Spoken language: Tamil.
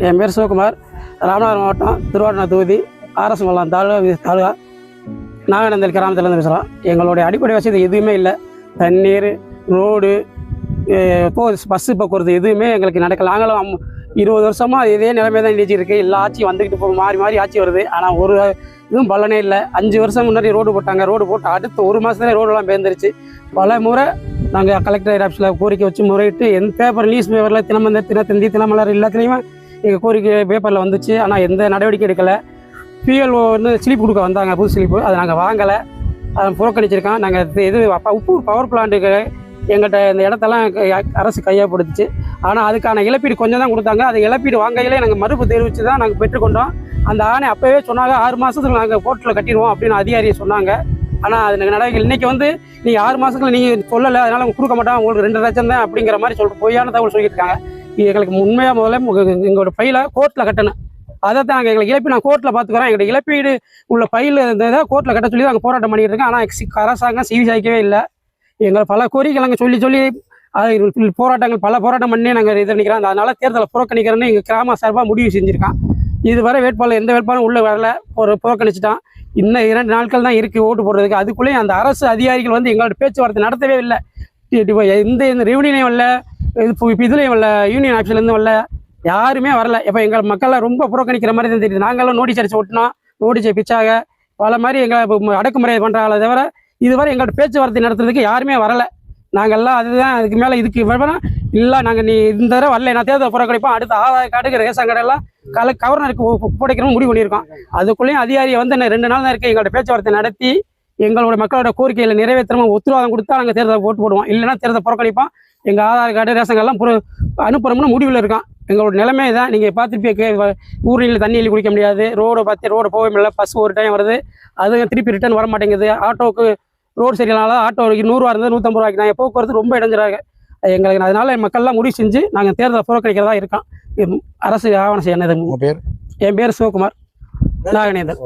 என் பேர் சிவகுமார், ராமநாதபுரம் மாவட்டம் திருவாரூர் தொகுதி ஆர்எஸ் தாலுகா நாகநந்தல் கிராமத்துலேருந்து பேசுகிறோம். எங்களுடைய அடிப்படை வசதி எதுவுமே இல்லை. தண்ணீர், ரோடு, பஸ்ஸு போக்குவரத்து எதுவுமே எங்களுக்கு நடக்கல. நாங்களும் 20 வருஷமாக இதே நிலைமை தான் நீடிச்சு இருக்குது. எல்லா ஆட்சியும் வந்துக்கிட்டு போகும், மாறி மாறி ஆட்சி வருது. ஆனால் ஒரு இதுவும் பலனே இல்லை. 5 வருஷம் முன்னாடி ரோடு போட்டாங்க. ரோடு போட்டு அடுத்த 1 மாதத்துலேயே ரோடெல்லாம் பேர்ந்துருச்சு. பல முறை நாங்கள் கலெக்டர் ஆஃபீஸில் கோரிக்கை வச்சு முறையிட்டு எந்த பேப்பர் நியூஸ் பேப்பரில் தினமந்தர், தினத்தந்தி, தினமலர் எல்லாத்துலேயுமே எங்கள் கோரிக்கை பேப்பரில் வந்துச்சு. ஆனால் எந்த நடவடிக்கை எடுக்கலை. பிஎல்ஓ வந்து ஸ்லிப் கொடுக்க வந்தாங்க, புது ஸ்லிப்பு. அதை நாங்கள் வாங்கலை, அதை புறக்கணிச்சிருக்கோம். நாங்கள் இது உப்பு பவர் பிளான்ட்டுக்கு எங்கள்கிட்ட இந்த இடத்தெல்லாம் அரசு கையப்படுத்துச்சு. ஆனால் அதுக்கான இழப்பீடு கொஞ்சம் தான் கொடுத்தாங்க. அது இழப்பீடு வாங்கையிலே நாங்கள் மறுப்பு தெரிவித்து தான் நாங்கள் பெற்றுக்கொண்டோம். அந்த ஆணை அப்போவே சொன்னாங்க 6 மாதத்துக்கு நாங்கள் கோர்ட்டில் கட்டிடுவோம் அப்படின்னு அதிகாரியை சொன்னாங்க. ஆனால் அது நடவடிக்கை இன்றைக்கி வந்து நீங்கள் 6 மாதத்துக்குள்ள நீங்கள் சொல்லலை, அதனால் அவங்க கொடுக்க மாட்டாங்க, உங்களுக்கு 2 லட்சம் தான் அப்படிங்கிற மாதிரி சொல்லிட்டு பொய்யான தகவல் சொல்லியிருக்காங்க. எங்களுக்கு உண்மையாக முதல்ல எங்களோட ஃபைலை கோர்ட்டில் கட்டணும். அதை தான் நாங்கள் எங்களுக்கு இழப்பீடு நான் கோர்ட்டில் பார்த்துக்கிறோம். எங்களோட இழப்பீடு உள்ள ஃபைல் இருந்ததை கோர்ட்டில் கட்ட சொல்லி நாங்கள் போராட்டம் பண்ணிக்கிட்டு இருக்கோம். ஆனால் அரசாங்கம் செவிசாய்க்கவே இல்லை. எங்களை பல கோரிக்கை நாங்கள் சொல்லி அது போராட்டங்கள் பல போராட்டம் பண்ணி நாங்கள் இது பண்ணிக்கிறோம். அதனால் தேர்தலை புறக்கணிக்கிறோன்னு எங்கள் கிராம சார்பாக முடிவு செஞ்சுருக்கான். இதுவரை வேட்பாளர் எந்த வேட்பாளரும் உள்ளே வரல, ஒரு புறக்கணிச்சிட்டான். இன்னும் 2 நாட்கள் தான் இருக்குது ஓட்டு போடுறதுக்கு. அதுக்குள்ளேயும் அந்த அரசு அதிகாரிகள் வந்து எங்களோட பேச்சுவார்த்தை நடத்தவே இல்லை. இந்த ரெவன்யூலையும் வரல, இதுலேயும் வரல, யூனியன் ஆஃபீஸ்லேருந்து வரல, யாருமே வரல. இப்போ எங்கள் மக்கள்லாம் ரொம்ப புறக்கணிக்கிற மாதிரி தான் தெரியுது. நாங்களும் நோட்டீஸ் அடிச்சு ஓட்டினோம், நோட்டீஸை பிச்சாக பல மாதிரி எங்களை அடக்குமுறை பண்ணுறாங்களே தவிர இதுவரை எங்களோட பேச்சுவார்த்தை நடத்துறதுக்கு யாருமே வரலை. நாங்கள்லாம் அதுதான் அதுக்கு மேலே இதுக்கு வேணால் இல்லை, நாங்கள் நீ இந்த தடவை வரல, நான் தேர்தல் புறக்கணிப்போம், அடுத்த ஆதார் கார்டுக்கு ரேஷன் கார்டெல்லாம் கவர்னருக்கு ஒப்படைக்கணும்னு முடிவு பண்ணியிருக்கோம். அதுக்குள்ளேயும் அதிகாரியை வந்து 2 நாள் தான் இருக்குது. எங்களோட பேச்சுவார்த்தை நடத்தி எங்களோட மக்களோட கோரிக்கைகளை நிறைவேற்றணும் உத்தரவாதம் கொடுத்தா நாங்கள் தேர்தலை ஓட்டு போடுவோம். இல்லைன்னா தேர்தல் புறக்கணிப்போம். எங்கள் ஆதார் கார்டு ரேஷன் கார்டெல்லாம் அனுப்புகிறோம்னு முடிவில் இருக்கோம். எங்களோட நிலைமை தான் நீங்கள் பார்த்துட்டு ஊரில் தண்ணியில் குடிக்க முடியாது, ரோடு போக முடியல, பஸ் ஒரு டைம் வருது, அது திருப்பி ரிட்டர்ன் வர மாட்டேங்குது. ஆட்டோவுக்கு ரோடு சரியில்லைனால ஆட்டோ 100 ரூபா இருந்தது 150 ரூபாய்க்கு நாங்கள் போக்குவரத்து ரொம்ப இடைஞ்சிறாங்க எங்களுக்கு. அதனால மக்கள்லாம் முடிவு செஞ்சு நாங்கள் தேர்தலை புறக்கணிக்கிறதா இருக்கோம். அரசு ஆவணம் செய்யணும். உங்கள் பேர்? என் பேர் சிவகுமார், நாகநேந்தன்.